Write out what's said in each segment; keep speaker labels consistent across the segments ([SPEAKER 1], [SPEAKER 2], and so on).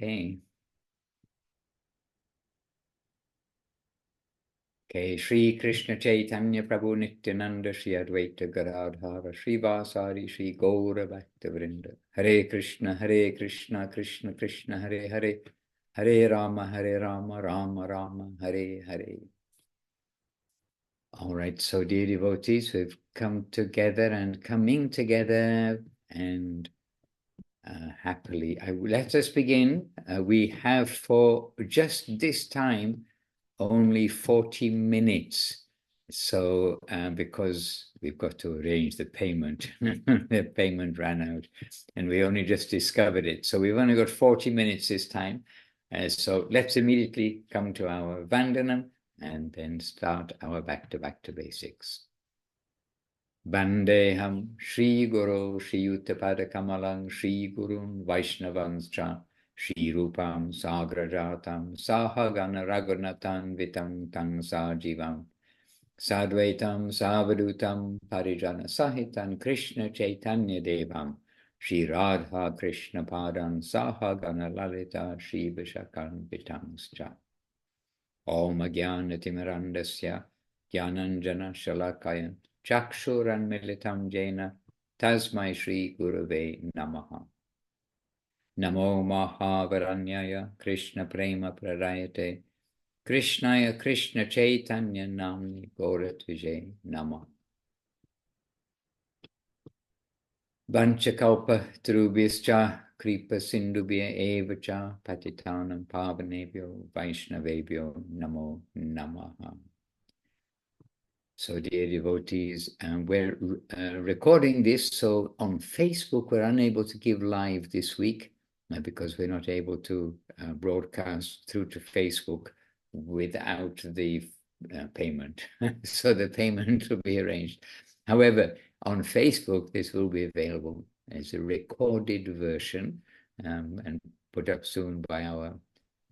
[SPEAKER 1] Okay. Okay, Sri Krishna Chaitanya Prabhu Nityananda Sri Advaita Gadadhara Sri Vasari Sri Gaura Bhaktivinoda Hare Krishna Krishna Krishna Hare Hare Hare Rama Rama Rama Hare Hare. All right, so dear devotees, we've come together and coming together and happily. Let us begin. We have for just this time only 40 minutes. So because we've got to arrange the payment, the payment ran out and we only just discovered it. So we've only got 40 minutes this time. So let's immediately come to our Vandanam and then start our back to basics. Vandeham Shri Guru Shri Yuttapada Kamalang Shri Gurun Vaishnavanscha Shri Rupam Sagrajatam Sahagana Raghunatan Vitam Tang Sajivam Sadvaitam Savadutam Parijana Sahitan Krishna Chaitanya Devam Shri Radha Krishna Padan Sahagana Lalita Shri Vishakan Vitangscha Om Jnana Timirandasya Jnananjana Shalakayan Chakshuran Militam Jena Tasmai Shri Gurave Namaha Namo Mahavaranyaya Krishna Prema Prarayate Krishnaya Krishna Chaitanya Namni Gauratvijay Namah. Vanchakalpa Trubhischa Kripa Sindhubhya Evacha Patitanam Pavanebhyo Vaishnavebhyo Namo Namaha. So dear devotees, we're recording this, so on Facebook we're unable to give live this week because we're not able to broadcast through to Facebook without the payment. So the payment will be arranged. However, on Facebook this will be available as a recorded version and put up soon by our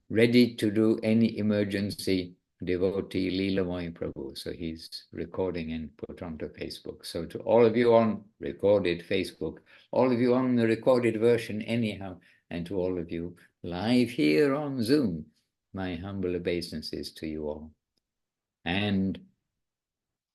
[SPEAKER 1] ready to do any emergency devotee Leela Prabhu. So he's recording and put onto Facebook. So to all of you on recorded Facebook, all of you on the recorded version anyhow, and to all of you live here on Zoom, my humble obeisances to you all. And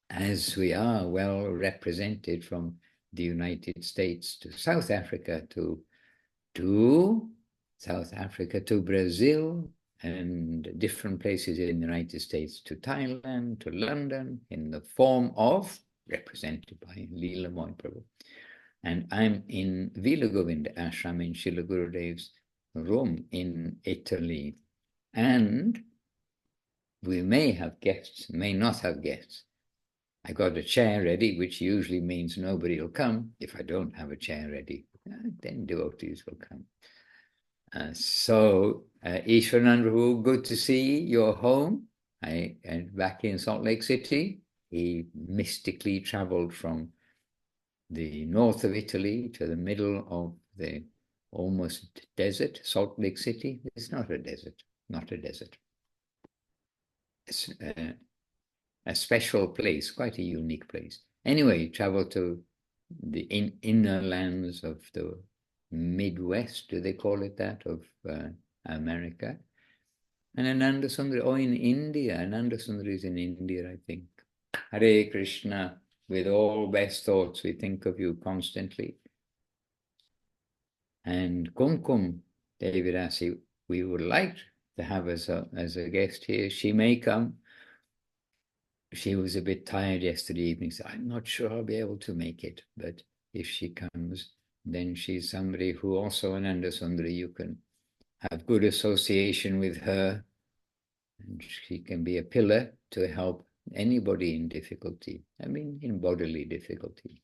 [SPEAKER 1] as we are well represented from the United States to South Africa to South Africa to Brazil, and different places in the United States to Thailand, to London, in the form of, represented by Leela Prabhu. And I'm in Vila Govinda Ashram in Srila Gurudev's room in Italy. And we may have guests, may not have guests. I got a chair ready, which usually means nobody will come. If I don't have a chair ready, then devotees will come. So Ishwanand, good to see your home. And back in Salt Lake City. He mystically traveled from the north of Italy to the middle of the almost desert, Salt Lake City. It's not a desert, not a desert. It's a special place, quite a unique place. Anyway, traveled to the inner lands of the Midwest, do they call it that, of America. And Ananda Sundari, in India. Ananda Sundari is in India, I think. Hare Krishna, with all best thoughts, we think of you constantly. And Kumkum Devidasi, we would like to have as a guest here. She may come. She was a bit tired yesterday evening, so I'm not sure I'll be able to make it. But if she comes, then she's somebody who also, Ananda Sundari, you can have good association with her. And she can be a pillar to help anybody in difficulty, in bodily difficulty.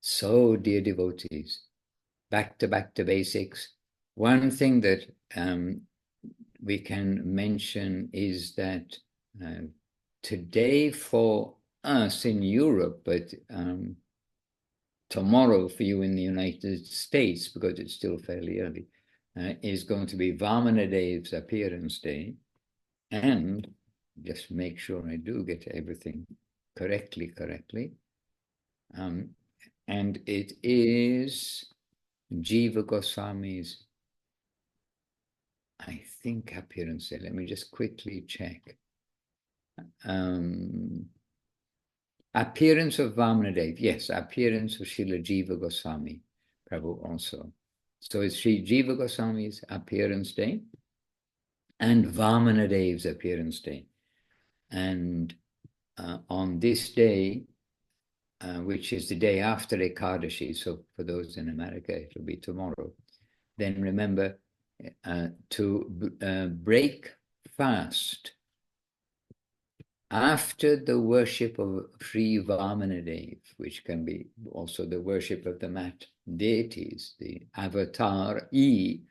[SPEAKER 1] So, dear devotees, back to basics. One thing that we can mention is that today for us in Europe, but tomorrow for you in the United States, because it's still fairly early, is going to be Vamanadev's appearance day. And just make sure I do get everything correctly. And it is Jiva Goswami's I think appearance day. Let me just quickly check. Appearance of Vamanadev. Yes, appearance of Srila Jiva Goswami Prabhu also. So it's Sri Jiva Goswami's appearance day and Vamanadev's appearance day. And on this day, which is the day after Ekadashi, so for those in America, it will be tomorrow, then remember to break fast after the worship of Sri Vamanadev, which can be also the worship of the mat deities, the avatar the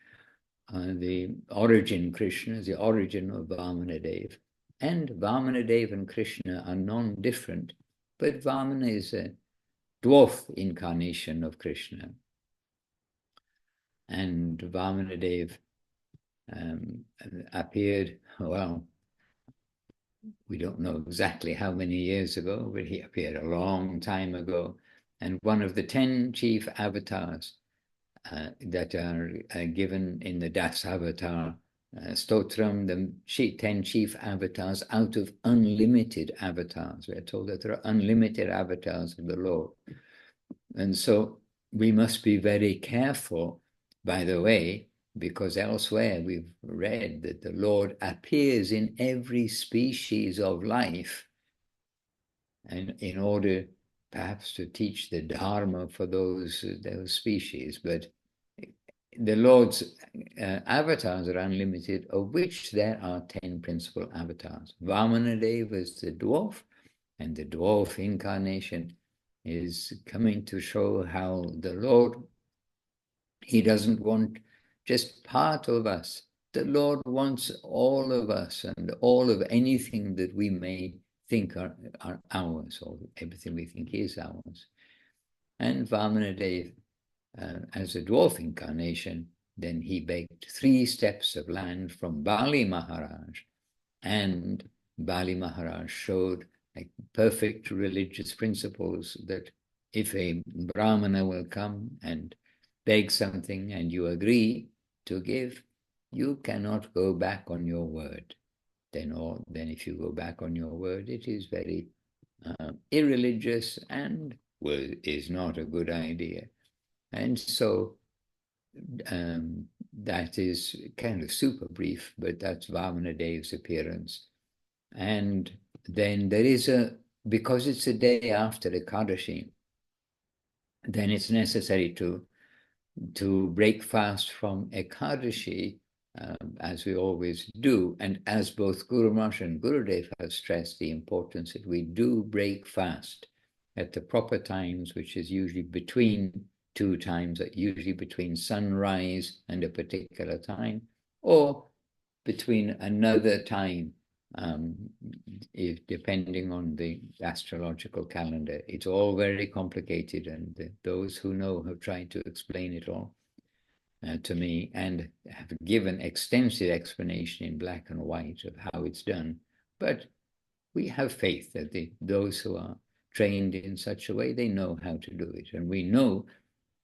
[SPEAKER 1] origin Krishna, the origin of Vamanadev. And Vamanadev and Krishna are non-different, but Vamana is a dwarf incarnation of Krishna. And Vamanadev appeared, well, we don't know exactly how many years ago, but he appeared a long time ago. And one of the 10 chief avatars that are given in the Das Avatar Stotram, the 10 chief avatars out of unlimited avatars. We are told that there are unlimited avatars of the Lord. And so we must be very careful, by the way, because elsewhere we've read that the Lord appears in every species of life, and in order perhaps to teach the Dharma for those species. But the Lord's avatars are unlimited, of which there are 10 principal avatars. Vamanadeva is the dwarf, and the dwarf incarnation is coming to show how the Lord, he doesn't want just part of us. The Lord wants all of us and all of anything that we may think are ours, or everything we think is ours. And Vamanadeva, as a dwarf incarnation, then he begged 3 steps of land from Bali Maharaj, and Bali Maharaj showed like perfect religious principles that if a Brahmana will come and beg something and you agree to give, you cannot go back on your word. Then if you go back on your word, it is very irreligious and is not a good idea. And so that is kind of super brief, but that's Vamanadev's appearance. And then there is because it's a day after Ekadashi, then it's necessary to break fast from Ekadashi, as we always do. And as both Guru Maharaj and Gurudev have stressed the importance that we do break fast at the proper times, which is usually between 2 times, usually between sunrise and a particular time, or between another time, depending on the astrological calendar. It's all very complicated, and those who know have tried to explain it all to me, and have given extensive explanation in black and white of how it's done. But we have faith that those who are trained in such a way, they know how to do it. And we know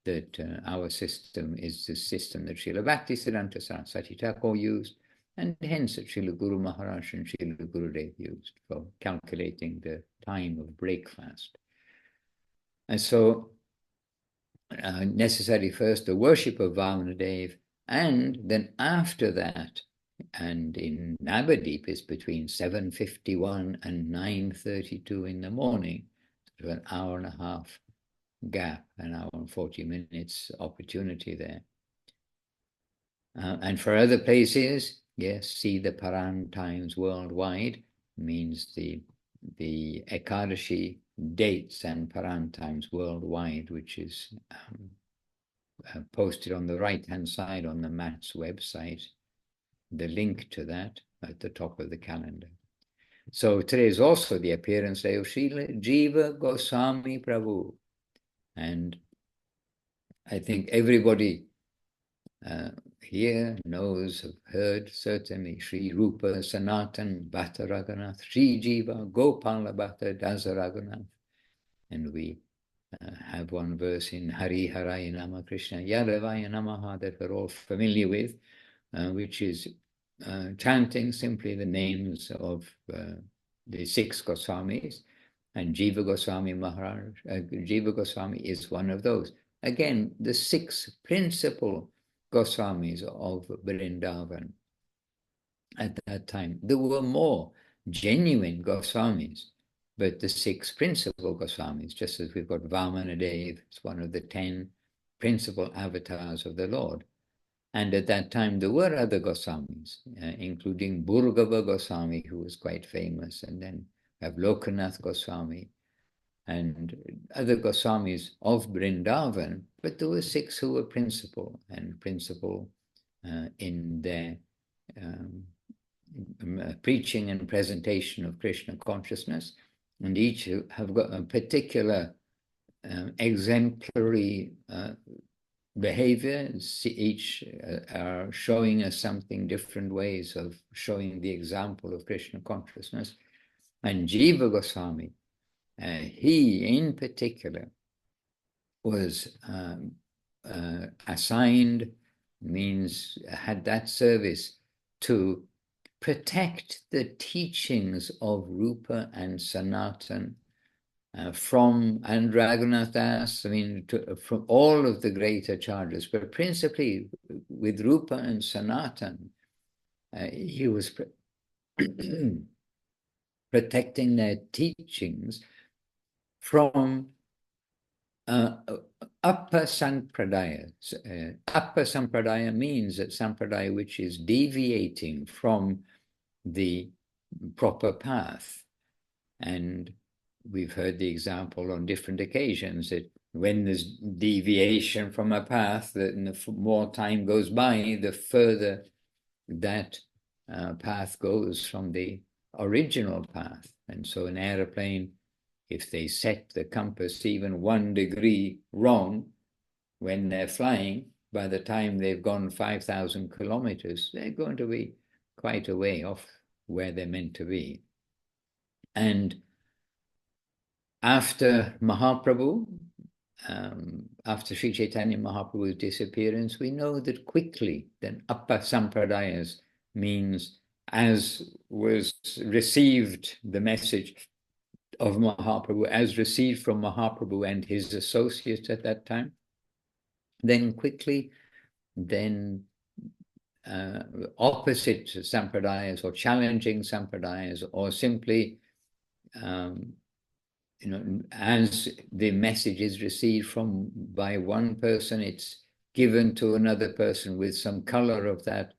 [SPEAKER 1] that our system is the system that Srila Bhaktivedanta Sachi Devi used, and hence that Srila Guru Maharaj and Srila Gurudev used for calculating the time of breakfast. And so necessary first the worship of Vamanadev, and then after that, and in Navadip is between 7:51 and 9:32 in the morning, so an hour and a half gap, an hour and 40 minutes opportunity there. And for other places, yes, see the Paran times worldwide, means the Ekadashi dates and Paran times worldwide, which is posted on the right-hand side on the MAT's website, the link to that at the top of the calendar. So today is also the appearance day of Srila Jiva Goswami Prabhu. And I think everybody here knows, have heard certainly Sri Rupa Sanatan Bhatta Raghunath, Sri Jiva Gopala Bhatta Dasa Raghunath. And we have one verse in Hari Haraya Nama Krishna Yadavaya Namaha that we're all familiar with, which is chanting simply the names of the 6 Goswamis, and Jiva Goswami Maharaj. Jiva Goswami is one of those. Again, the 6 principal Goswamis of Vrindavan at that time. There were more genuine Goswamis, but the 6 principal Goswamis, just as we've got Vamanadev, it's one of the 10 principal avatars of the Lord. And at that time, there were other Goswamis, including Bhurgava Goswami, who was quite famous, and then we have Lokanath Goswami, and other Goswamis of Vrindavan, but there were 6 who were principal, and principal in their preaching and presentation of Krishna consciousness, and each have got a particular exemplary behavior. Each are showing us something, different ways of showing the example of Krishna consciousness. And Jiva Goswami, he in particular was assigned, means had that service to protect the teachings of Rupa and Sanatan from, and Raghunath Das, from all of the great acharyas, but principally with Rupa and Sanatan, he was protecting their teachings from upper sampradaya. Upper sampradaya means that sampradaya which is deviating from the proper path. And we've heard the example on different occasions that when there's deviation from a path, that the more time goes by, the further that path goes from the original path. And so an aeroplane, if they set the compass even 1 degree wrong when they're flying, by the time they've gone 5,000 kilometers, they're going to be quite a way off where they're meant to be. And after Mahaprabhu, after Sri Chaitanya Mahaprabhu's disappearance, we know that quickly then upper sampradayas means as was received the message of Mahaprabhu, as received from Mahaprabhu and his associates at that time, then quickly, then opposite sampradayas or challenging sampradayas, or simply, as the message is received by one person, it's given to another person with some color of that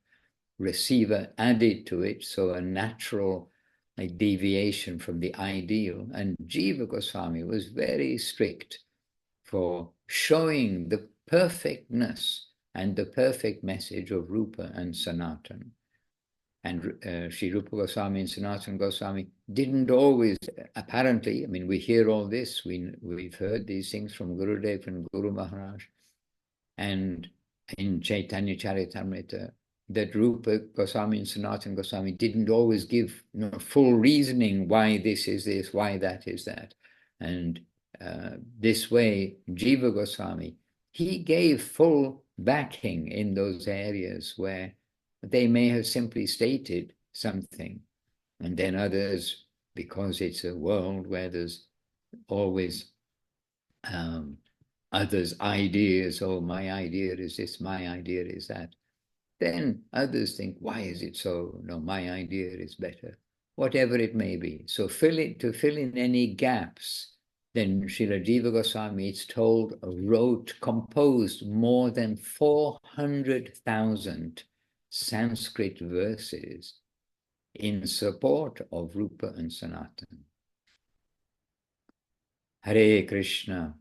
[SPEAKER 1] receiver added to it, so a natural deviation from the ideal. And Jiva Goswami was very strict for showing the perfectness and the perfect message of Rupa and Sanatan. And Sri Rupa Goswami and Sanatana Goswami didn't always, apparently, we hear all this, we've heard these things from Gurudev and Guru Maharaj, and in Chaitanya Charitamrita, that Rupa Goswami and Sanatana Goswami didn't always give full reasoning why this is this, why that is that. And this way, Jiva Goswami, he gave full backing in those areas where they may have simply stated something. And then others, because it's a world where there's always others' ideas, oh, my idea is this, my idea is that. Then others think, why is it so? No, my idea is better. Whatever it may be. So to fill in any gaps, then Srila Jiva Goswami, it's told, composed more than 400,000 Sanskrit verses in support of Rupa and Sanatan. Hare Krishna.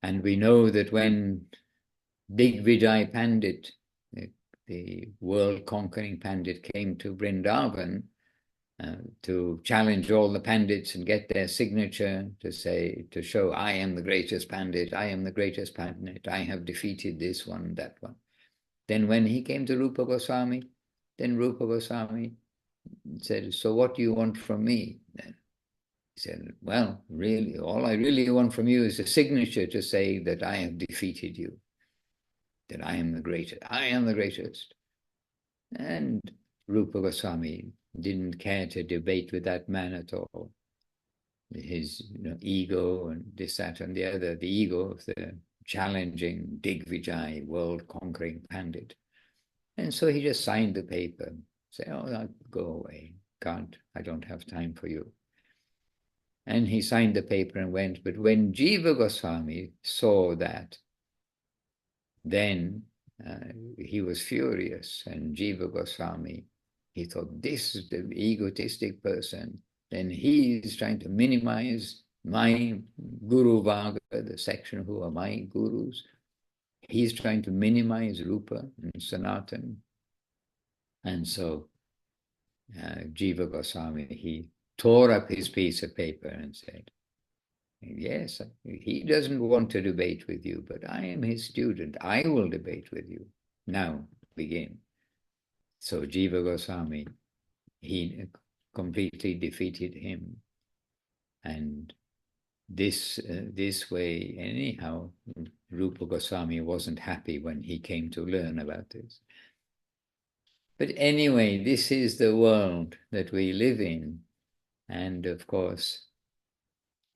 [SPEAKER 1] And we know that when Digvijay Pandit, the world-conquering Pandit, came to Vrindavan to challenge all the Pandits and get their signature to show, I am the greatest Pandit, I am the greatest Pandit, I have defeated this one, that one. Then when he came to Rupa Goswami, then Rupa Goswami said, so what do you want from me? Then he said, well, really, all I really want from you is a signature to say that I have defeated you. that I am the greatest, I am the greatest. And Rupa Goswami didn't care to debate with that man at all. His ego and this, that, and the other, the ego of the challenging Digvijay, world-conquering Pandit. And so he just signed the paper, say, oh, go away, can't, I don't have time for you. And he signed the paper and went. But when Jiva Goswami saw that, then he was furious. And Jiva Goswami, he thought, this is the egotistic person. Then he is trying to minimize my Guru Vaga, the section who are my gurus. He's trying to minimize Rupa and Sanatan. And so Jiva Goswami, he tore up his piece of paper and said, yes, he doesn't want to debate with you, but I am his student. I will debate with you. Now, begin. So Jiva Goswami, he completely defeated him. And this way, anyhow, Rupa Goswami wasn't happy when he came to learn about this. But anyway, this is the world that we live in. And of course,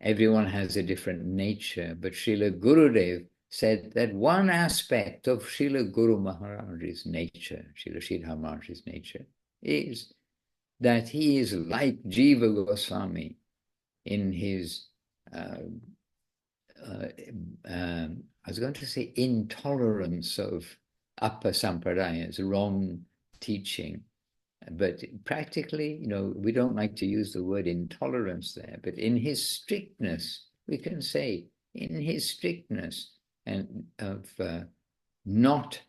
[SPEAKER 1] everyone has a different nature. But Srila Gurudev said that one aspect of Srila Guru Maharaj's nature, Srila Sridhar Maharaj's nature, is that he is like Jiva Goswami in his, I was going to say intolerance of upper sampradayas, wrong teaching. But practically, we don't like to use the word intolerance there, but in his strictness, we can say, in his strictness and of not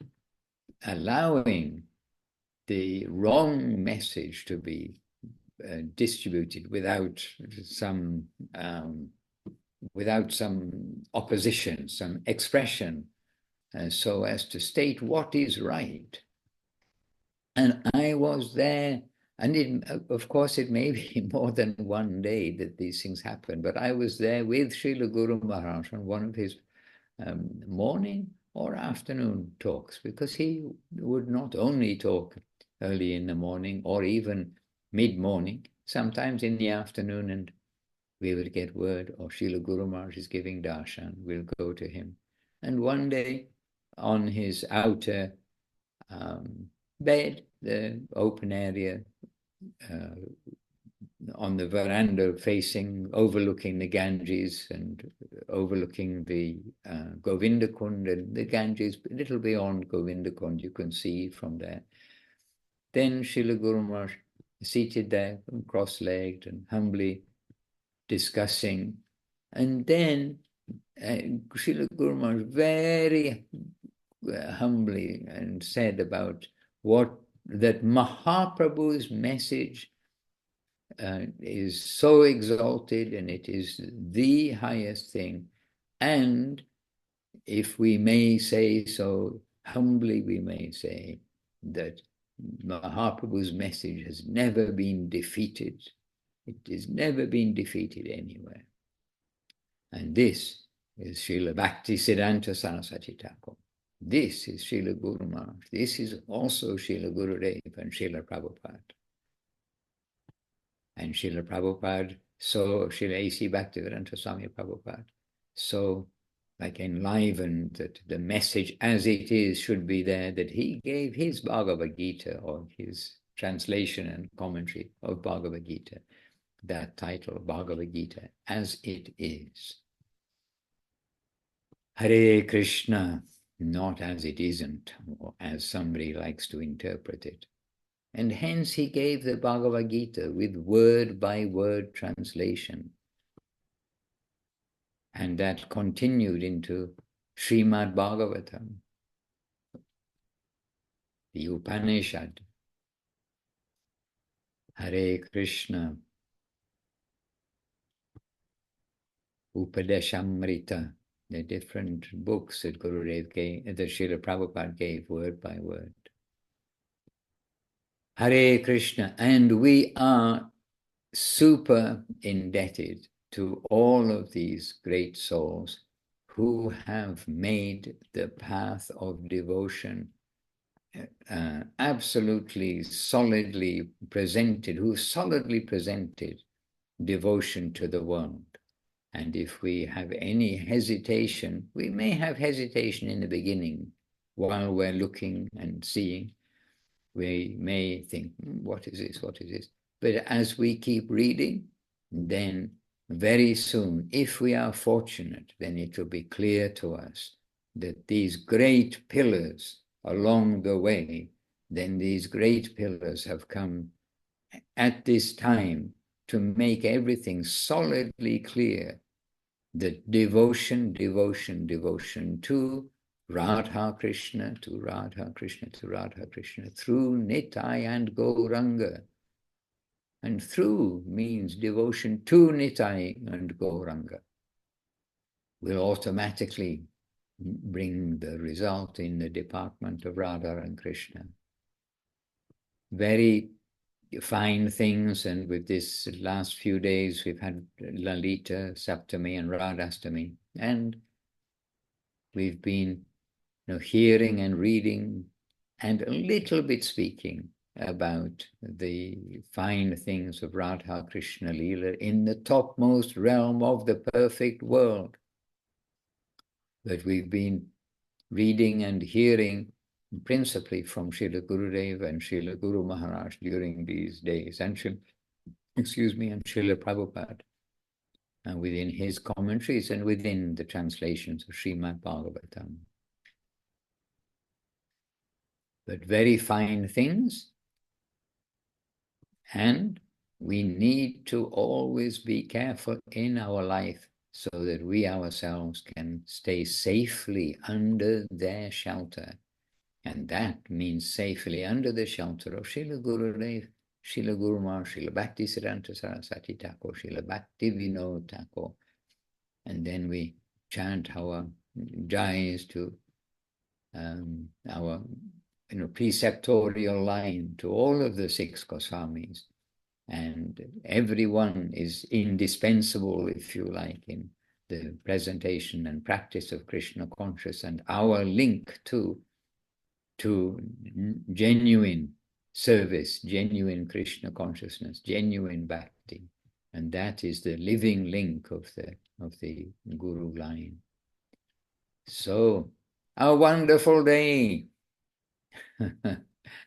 [SPEAKER 1] allowing the wrong message to be distributed without some opposition, some expression, so as to state what is right. And I was there, and of course it may be more than one day that these things happen, but I was there with Srila Guru Maharaj on one of his morning or afternoon talks, because he would not only talk early in the morning or even mid-morning, sometimes in the afternoon, and we would get word, or Srila Guru Maharaj is giving darshan, we'll go to him. And one day on his outer bed, the open area on the veranda overlooking the Ganges and overlooking the Govindakund, and the Ganges a little beyond Govindakund, you can see from there. Then Srila Guru Maharaj seated there, cross-legged and humbly discussing. And then Srila Guru Maharaj very humbly and said about that Mahaprabhu's message is so exalted, and it is the highest thing. And if we may say so humbly, we may say that Mahaprabhu's message has never been defeated. It has never been defeated anywhere. And this is Srila Bhaktisiddhanta Saraswati Thakur. This is Srila Guru Maharaj. This is also Srila Gurudev and Srila Prabhupada. And Srila Prabhupada, so Srila A.C. Bhaktivedanta Swami Prabhupada, so like enlivened that the message as it is should be there, that he gave his Bhagavad Gita, or his translation and commentary of Bhagavad Gita, that title, Bhagavad Gita, as it is. Hare Krishna, not as it isn't, or as somebody likes to interpret it. And hence he gave the Bhagavad Gita with word-by-word translation. And that continued into Srimad Bhagavatam, the Upanishad. Hare Krishna, Upadeshamrita, the different books that Gurudev gave, that Srila Prabhupada gave word by word. Hare Krishna, and we are super indebted to all of these great souls who have made the path of devotion absolutely solidly presented, who solidly presented devotion to the world. And if we have any hesitation, we may have hesitation in the beginning while we're looking and seeing. We may think, what is this, what is this? But as we keep reading, then very soon, if we are fortunate, then it will be clear to us that these great pillars along the way, then these great pillars have come at this time to make everything solidly clear, that devotion, devotion, devotion to Radha Krishna, to Radha Krishna, to Radha Krishna, through Nitai and Gauranga. And through means devotion to Nitai and Gauranga will automatically bring the result in the department of Radha and Krishna. Very fine things, and with this last few days we've had Lalita, Saptami and Radhastami, and we've been hearing and reading and a little bit speaking about the fine things of Radha Krishna Leela in the topmost realm of the perfect world. That we've been reading and hearing principally from Srila Gurudev and Srila Guru Maharaj during these days, and Srila Prabhupada, and within his commentaries and within the translations of Srimad Bhagavatam. But very fine things, and we need to always be careful in our life so that we ourselves can stay safely under their shelter. And that means safely under the shelter of Srila Gurudev, Srila Guru Maharaj, Srila Bhaktisiddhanta Saraswati Thakur, Srila Bhaktivedanta Thakur. And then we chant our jais to our preceptorial line to all of the 6 Goswamis. And everyone is indispensable, if you like, in the presentation and practice of Krishna consciousness, and our link to genuine service, genuine Krishna consciousness, genuine bhakti. And that is the living link of the Guru line. So, a wonderful day.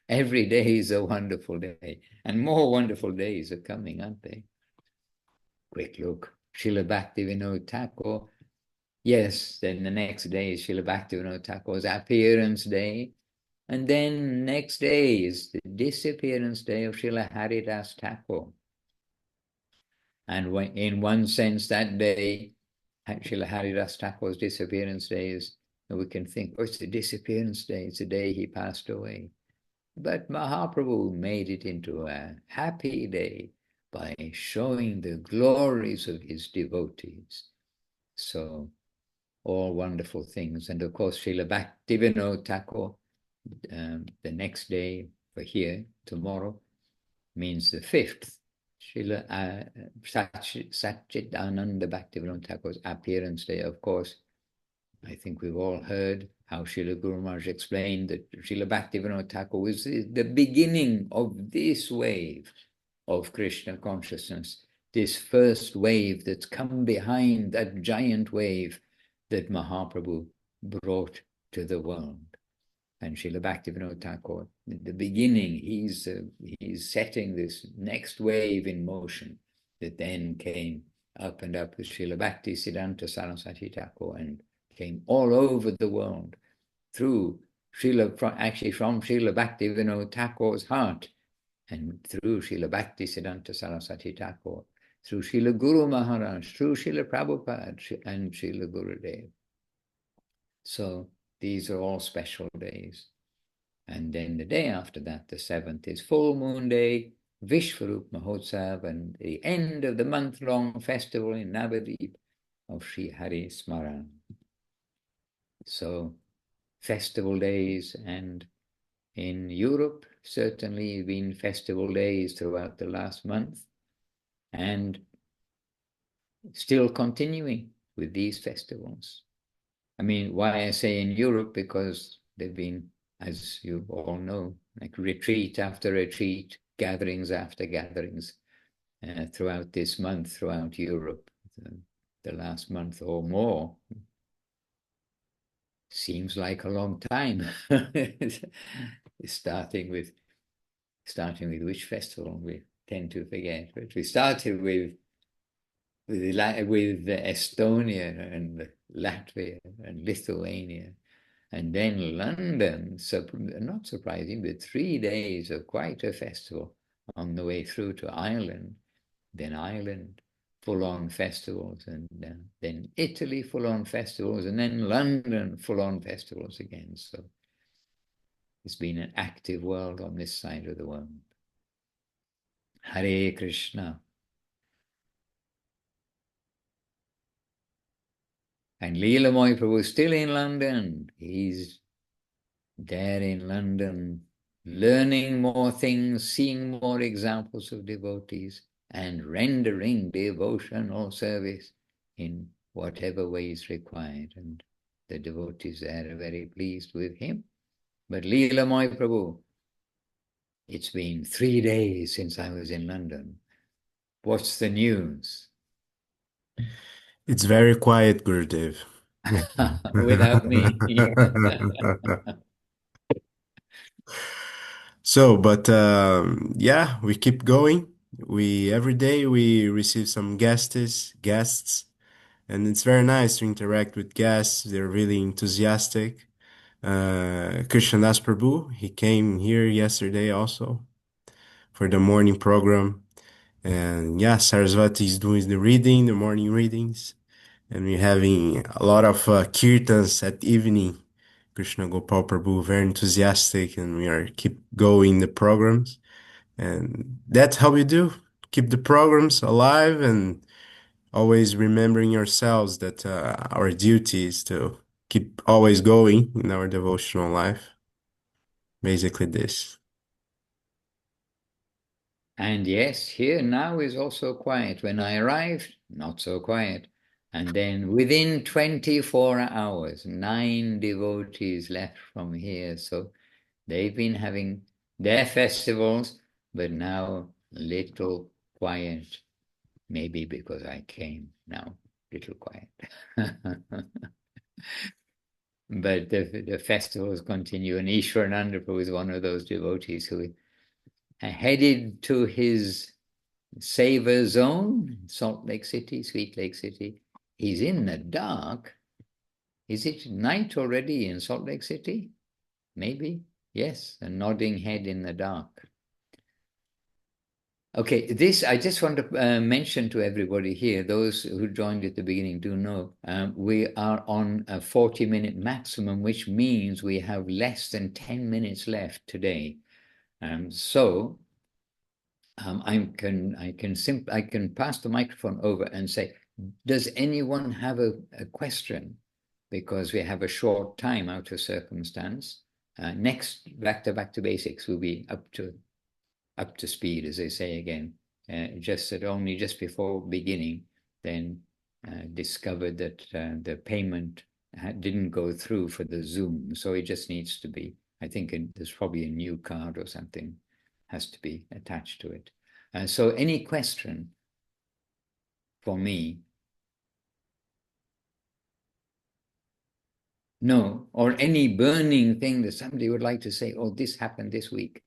[SPEAKER 1] Every day is a wonderful day. And more wonderful days are coming, aren't they? Quick look. Srila Bhaktivedanta Thakur. Yes, then the next day is Srila Bhaktivedanta Thakur's appearance day. And then next day is the disappearance day of Srila Haridas Thakur. And in one sense, that day, Srila Haridas Thakur's disappearance day is, we can think, oh, it's the disappearance day, it's the day he passed away. But Mahaprabhu made it into a happy day by showing the glories of his devotees. So, all wonderful things. And of course, Srila Bhaktivedanta Thakur, the next day for here, tomorrow, means the 5th. Srila Satchidananda Bhaktivedanta Thakur's appearance day, of course. I think we've all heard how Srila Guru Maharaj explained that Srila Bhaktivedanta Thakur was the beginning of this wave of Krishna consciousness, this first wave that's come behind that giant wave that Mahaprabhu brought to the world. And Srila Bhaktivedanta Thakur, at the beginning, he's setting this next wave in motion that then came up and up with Srila Bhaktisiddhanta Saraswati Thakur and came all over the world through from Srila Bhaktivedanta Thakur's heart, and through Srila Bhaktisiddhanta Saraswati Thakur, through Srila Guru Maharaj, through Srila Prabhupada and Srila Gurudev. So these are all special days. And then the day after that, the 7th, is full moon day, Vishvarup Mahotsav, and the end of the month-long festival in Navadip of Sri Hari Smaran. So, festival days, and in Europe, certainly been festival days throughout the last month, and still continuing with these festivals. I mean, why I say in Europe, because they've been, as you all know, like retreat after retreat, gatherings after gatherings throughout this month, throughout Europe, the last month or more. Seems like a long time. starting with which festival we tend to forget, but we started with Estonia and Latvia and Lithuania, and then London. So not surprising, but 3 days of quite a festival on the way through to Ireland. Then Ireland, full-on festivals, and then Italy, full-on festivals, and then London, full-on festivals again. So it's been an active world on this side of the world. Hare Krishna. And Leela Moy Prabhu is still in London. He's there in London, learning more things, seeing more examples of devotees, and rendering devotional service in whatever way is required. And the devotees there are very pleased with him. But Leela Moy Prabhu, it's been 3 days since I was in London. What's the news?
[SPEAKER 2] It's very quiet, Gurudev.
[SPEAKER 1] Without me.
[SPEAKER 2] So, but yeah, we keep going. We every day we receive some guests, and it's very nice to interact with guests. They're really enthusiastic. Krishnadas Prabhu, he came here yesterday also for the morning program. And yeah, Saraswati is doing the reading, the morning readings. And we're having a lot of kirtans at evening. Krishna Gopal Prabhu, very enthusiastic, and we are keep going the programs. And that's how we do. Keep the programs alive and always remembering ourselves that our duty is to keep always going in our devotional life. Basically this.
[SPEAKER 1] And yes, here now is also quiet. When I arrived, not so quiet. And then within 24 hours, 9 devotees left from here. So they've been having their festivals, but now little quiet. Maybe because I came now, little quiet. But the festivals continue. And Ishwarananda Prabhu is one of those devotees who headed to his Savor Zone, Salt Lake City, Sweet Lake City. He's in the dark. Is it night already in Salt Lake City? Maybe. Yes, a nodding head in the dark. Okay, this I just want to mention to everybody here, those who joined at the beginning do know, we are on a 40-minute maximum, which means we have less than 10 minutes left today. So I can pass the microphone over and say, does anyone have a question? Because we have a short time out of circumstance. Next, back to basics, we'll be up to speed, as they say again. Just that only just before beginning, then discovered that the payment didn't go through for the Zoom, so it just needs to be. I think there's probably a new card or something has to be attached to it. So any question for me? No, or any burning thing that somebody would like to say, oh, this happened this week,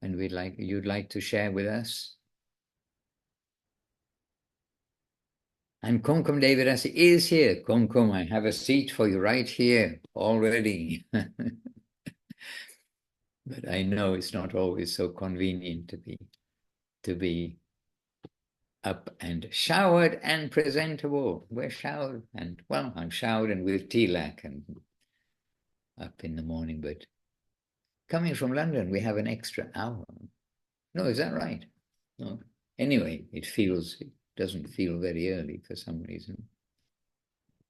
[SPEAKER 1] and you'd like to share with us? And Kumkum Devirasi is here. Kumkum, I have a seat for you right here already. But I know it's not always so convenient to be up and showered and presentable. We're showered, and well, I'm showered and with tilak and up in the morning, but coming from London, we have an extra hour. No, is that right? No. Anyway, it doesn't feel very early for some reason.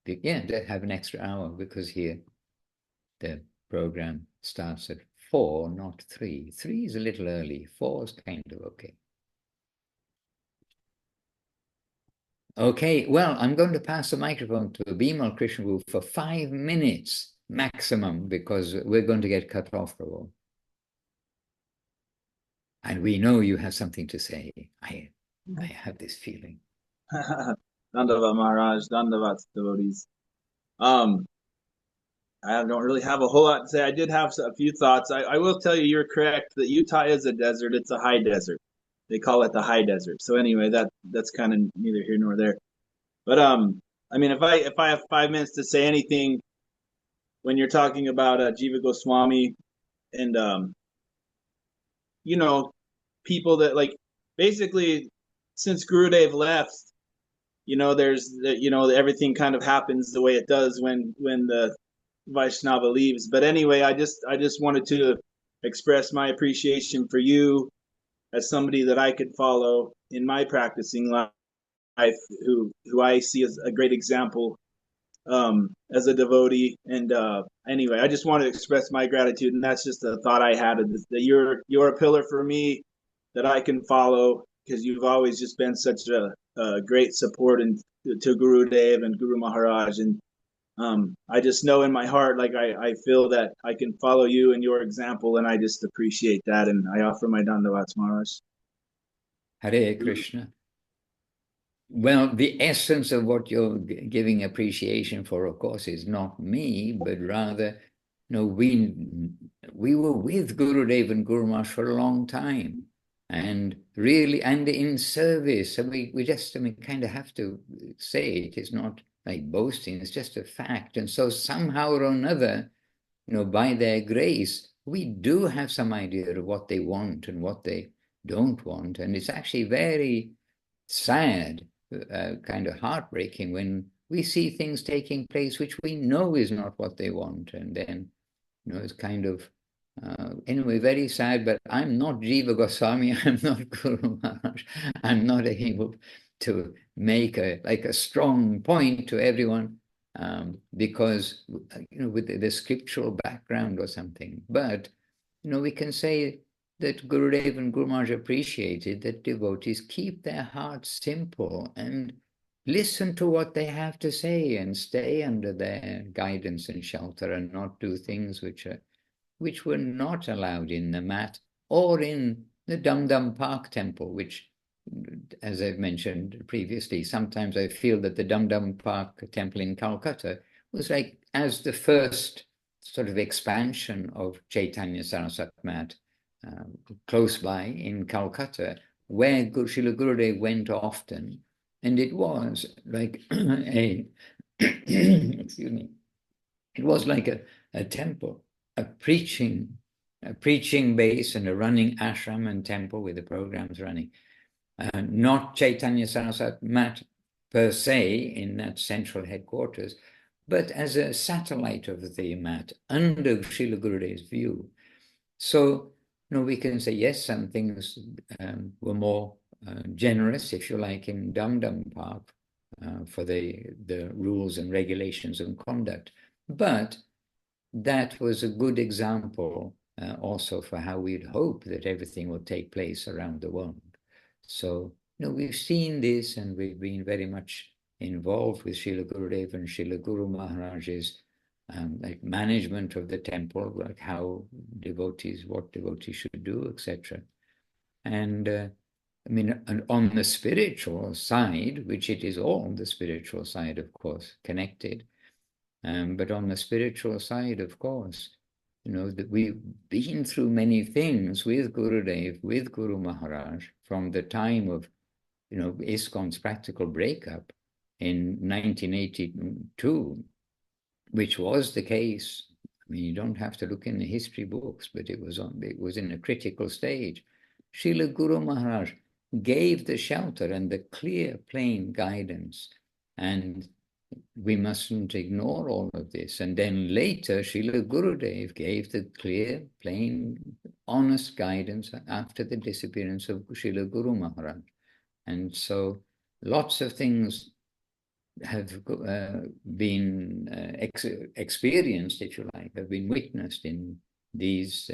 [SPEAKER 1] Yeah, they have an extra hour because here the program starts at 4, not 3. 3 is a little early. 4 is kind of okay. Okay, well, I'm going to pass the microphone to Bimal Krishna for 5 minutes maximum, because we're going to get cut off, Prabhu. And we know you have something to say. I have this feeling.
[SPEAKER 3] Dandavat Maharaj, Dandavat devotees. I don't really have a whole lot to say. I did have a few thoughts. I will tell you, you're correct that Utah is a desert. It's a high desert. They call it the high desert. So anyway, that's kind of neither here nor there. But I mean, if I have 5 minutes to say anything, when you're talking about Jiva Goswami and you know, people that like basically since Gurudev left, there's everything kind of happens the way it does when the Vaishnava leaves. But anyway, I just wanted to express my appreciation for you as somebody that I could follow in my practicing life, who I see as a great example as a devotee. And anyway, I just want to express my gratitude, and that's just a thought I had, that you're a pillar for me that I can follow, because you've always just been such a great support to Gurudev and Guru Maharaj. And I just know in my heart, like I feel that I can follow you and your example, and I just appreciate that. And I offer my Dandavats Maharaj.
[SPEAKER 1] Hare Krishna. Well, the essence of what you're giving appreciation for, of course, is not me, but rather, we were with Gurudev and Guru Maharaj for a long time, and really, and in service. So we just, kind of have to say it. It's not like boasting, it's just a fact. And so somehow or another, by their grace, we do have some idea of what they want and what they don't want. And it's actually very sad, kind of heartbreaking when we see things taking place which we know is not what they want. And then, it's kind of, anyway, very sad. But I'm not Jiva Goswami, I'm not Guru Maharaj. I'm not able to make a strong point to everyone, because, with the scriptural background or something. But, we can say that Gurudev and Guru Maharaj appreciated that devotees keep their hearts simple and listen to what they have to say and stay under their guidance and shelter, and not do things which were not allowed in the mat or in the Dum Dum Park temple, which, as I've mentioned previously, sometimes I feel that the Dum Dum Park temple in Calcutta was like as the first sort of expansion of Chaitanya Saraswat Mat, close by in Calcutta, where Srila Gurudev went often, and it was like excuse me, it was like a temple, a preaching base, and a running ashram and temple with the programs running. Not Chaitanya Saraswat Mat per se in that central headquarters, but as a satellite of the mat under Srila Gurudev's view. So, we can say, yes, some things were more generous, if you like, in Dum Dum Park for the rules and regulations and conduct. But that was a good example also for how we'd hope that everything will take place around the world. So, we've seen this, and we've been very much involved with Srila Gurudev and Srila Guru Maharaj's like management of the temple, like what devotees should do, etc. And and on the spiritual side, which it is all the spiritual side, of course, connected. But on the spiritual side, of course, that we've been through many things with Gurudev, with Guru Maharaj, from the time of, ISKCON's practical breakup in 1982, which was the case. You don't have to look in the history books, but it was in a critical stage. Srila Guru Maharaj gave the shelter and the clear, plain guidance, and we mustn't ignore all of this. And then later, Srila Gurudev gave the clear, plain, honest guidance after the disappearance of Srila Guru Maharaj. And so lots of things have been experienced, if you like, have been witnessed in these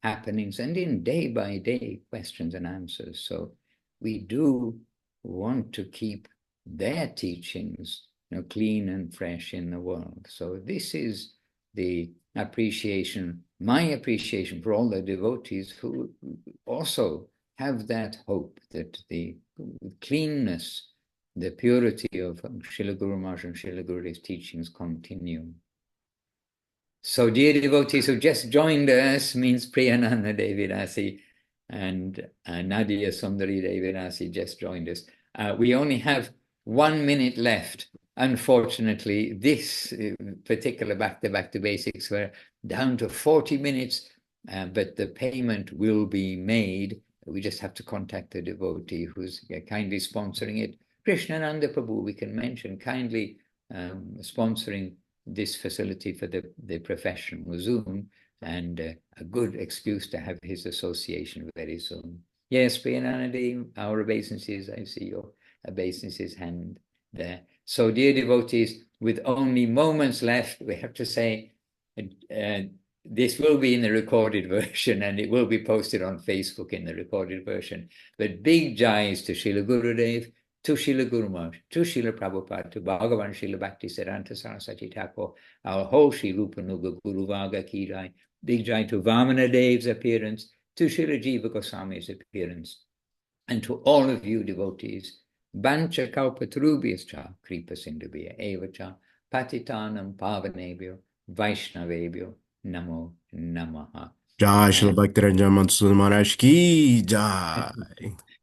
[SPEAKER 1] happenings and in day-by-day questions and answers. So we do want to keep their teachings, clean and fresh in the world. So this is the appreciation, my appreciation for all the devotees who also have that hope that the cleanness, the purity of Srila Guru Maharaj and Srila Gurudev's teachings continue. So dear devotees who just joined us, means Priyananda Devirasi and Nadia Sundari Devirasi just joined us. We only have 1 minute left. Unfortunately, this particular Back to Basics, we're down to 40 minutes, but the payment will be made. We just have to contact the devotee who's kindly sponsoring it. Krishnananda Prabhu, we can mention, kindly sponsoring this facility for the professional Zoom, and a good excuse to have his association very soon. Yes, Priyananandi, our obeisances, I see your obeisances hand there. So dear devotees, with only moments left, we have to say, this will be in the recorded version, and it will be posted on Facebook in the recorded version. But big jais to Srila Gurudev, to Srila Guru Maharaj, to Srila Prabhupada, to Bhagavan Srila Bhaktisiddhanta Saraswati Thakur, our whole Sri Rupanuga Guru Vaga Ki Jai. Big jai to Vamana Dev's appearance, to Srila Jiva Goswami's appearance, and to all of you devotees. Bancha Kalpatarubhyascha Kripa Sindhubhya Evacha Patitanam Pavanebhyo Vaishnavebhyo Namo Namaha.
[SPEAKER 2] Jai Srila Bhaktivedanta Madhusudana Maharaj Ki Jai.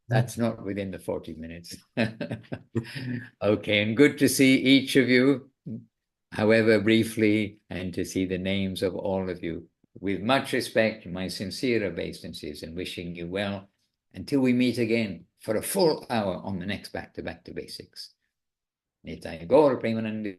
[SPEAKER 1] That's not within the 40 minutes. Okay, and good to see each of you, however briefly, and to see the names of all of you. With much respect, my sincere obeisances, and wishing you well until we meet again for a full hour on the next Back to Basics. Nitai Gaur Premanandi.